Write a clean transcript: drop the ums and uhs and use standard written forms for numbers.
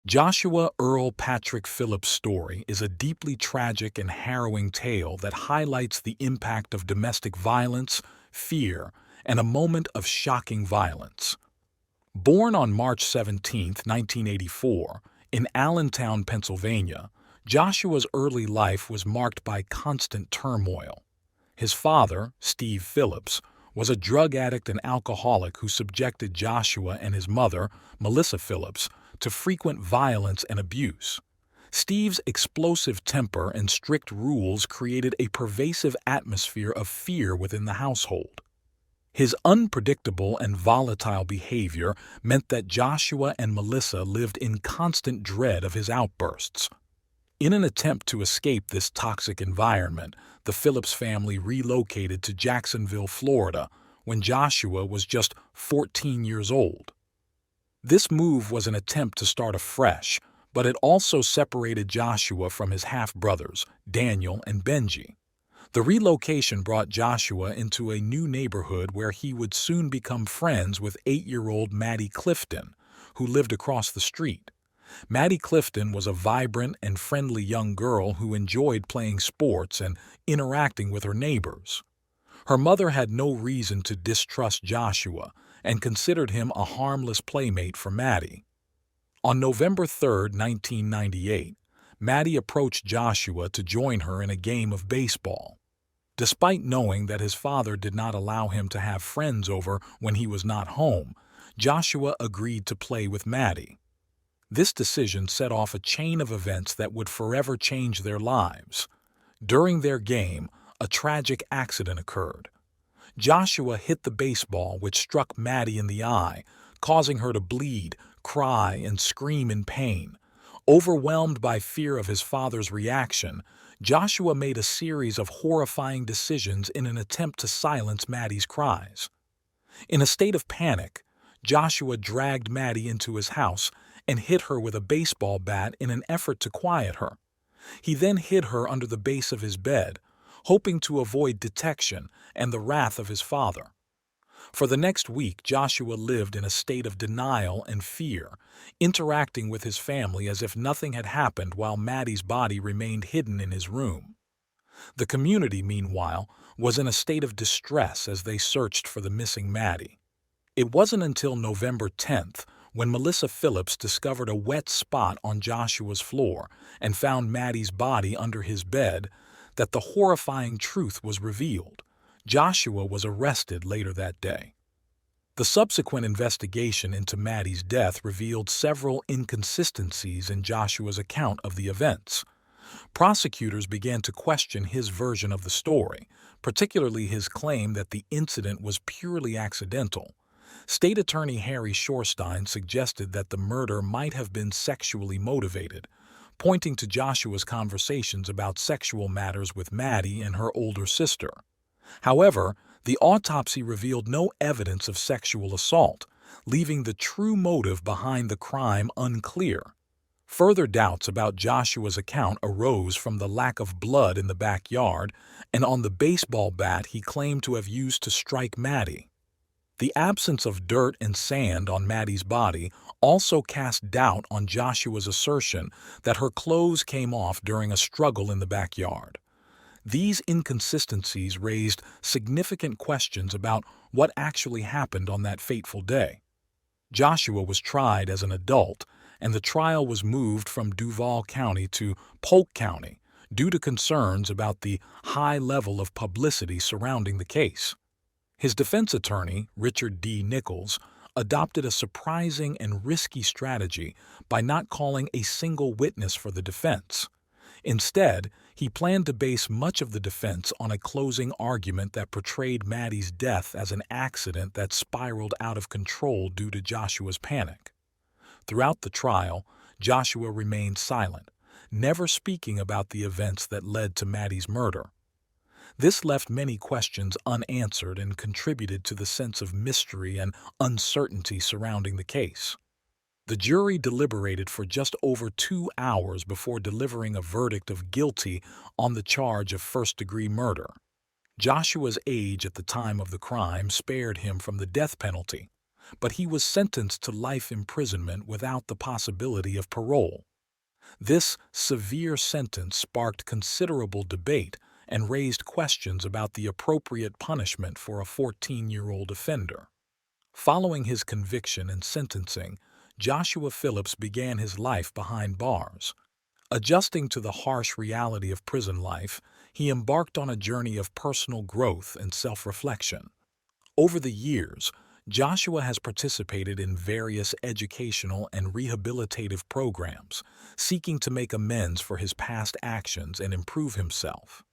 Joshua Earl Patrick Phillips' story is a deeply tragic and harrowing tale that highlights the impact of domestic violence, fear, and a moment of shocking violence. Born on March 17, 1984, in Allentown, Pennsylvania, Joshua's early life was marked by constant turmoil. His father, Steve Phillips, was a drug addict and alcoholic who subjected Joshua and his mother, Melissa Phillips, to frequent violence and abuse. Steve's explosive temper and strict rules created a pervasive atmosphere of fear within the household. His unpredictable and volatile behavior meant that Joshua and Melissa lived in constant dread of his outbursts. In an attempt to escape this toxic environment, the Phillips family relocated to Jacksonville, Florida, when Joshua was just 14 years old. This move was an attempt to start afresh, but it also separated Joshua from his half-brothers, Daniel and Benji. The relocation brought Joshua into a new neighborhood where he would soon become friends with 8-year-old Maddie Clifton, who lived across the street. Maddie Clifton was a vibrant and friendly young girl who enjoyed playing sports and interacting with her neighbors. Her mother had no reason to distrust Joshua and considered him a harmless playmate for Maddie. On November 3, 1998, Maddie approached Joshua to join her in a game of baseball. Despite knowing that his father did not allow him to have friends over when he was not home, Joshua agreed to play with Maddie. This decision set off a chain of events that would forever change their lives. During their game, a tragic accident occurred. Joshua hit the baseball, which struck Maddie in the eye, causing her to bleed, cry, and scream in pain. Overwhelmed by fear of his father's reaction, Joshua made a series of horrifying decisions in an attempt to silence Maddie's cries. In a state of panic, Joshua dragged Maddie into his house and hit her with a baseball bat in an effort to quiet her. He then hid her under the base of his bed, hoping to avoid detection and the wrath of his father. For the next week, Joshua lived in a state of denial and fear, interacting with his family as if nothing had happened while Maddie's body remained hidden in his room. The community, meanwhile, was in a state of distress as they searched for the missing Maddie. It wasn't until November 10th when Melissa Phillips discovered a wet spot on Joshua's floor and found Maddie's body under his bed that the horrifying truth was revealed. Joshua was arrested later that day. The subsequent investigation into Maddie's death revealed several inconsistencies in Joshua's account of the events. Prosecutors began to question his version of the story, particularly his claim that the incident was purely accidental. State Attorney Harry Shorstein suggested that the murder might have been sexually motivated, pointing to Joshua's conversations about sexual matters with Maddie and her older sister. However, the autopsy revealed no evidence of sexual assault, leaving the true motive behind the crime unclear. Further doubts about Joshua's account arose from the lack of blood in the backyard and on the baseball bat he claimed to have used to strike Maddie. The absence of dirt and sand on Maddie's body also cast doubt on Joshua's assertion that her clothes came off during a struggle in the backyard. These inconsistencies raised significant questions about what actually happened on that fateful day. Joshua was tried as an adult, and the trial was moved from Duval County to Polk County due to concerns about the high level of publicity surrounding the case. His defense attorney, Richard D. Nichols, adopted a surprising and risky strategy by not calling a single witness for the defense. Instead, he planned to base much of the defense on a closing argument that portrayed Maddie's death as an accident that spiraled out of control due to Joshua's panic. Throughout the trial, Joshua remained silent, never speaking about the events that led to Maddie's murder. This left many questions unanswered and contributed to the sense of mystery and uncertainty surrounding the case. The jury deliberated for just over 2 hours before delivering a verdict of guilty on the charge of first-degree murder. Joshua's age at the time of the crime spared him from the death penalty. but he was sentenced to life imprisonment without the possibility of parole. This severe sentence sparked considerable debate and raised questions about the appropriate punishment for a 14-year-old offender. Following his conviction and sentencing, Joshua Phillips began his life behind bars. Adjusting to the harsh reality of prison life, he embarked on a journey of personal growth and self-reflection. Over the years, Joshua has participated in various educational and rehabilitative programs, seeking to make amends for his past actions and improve himself.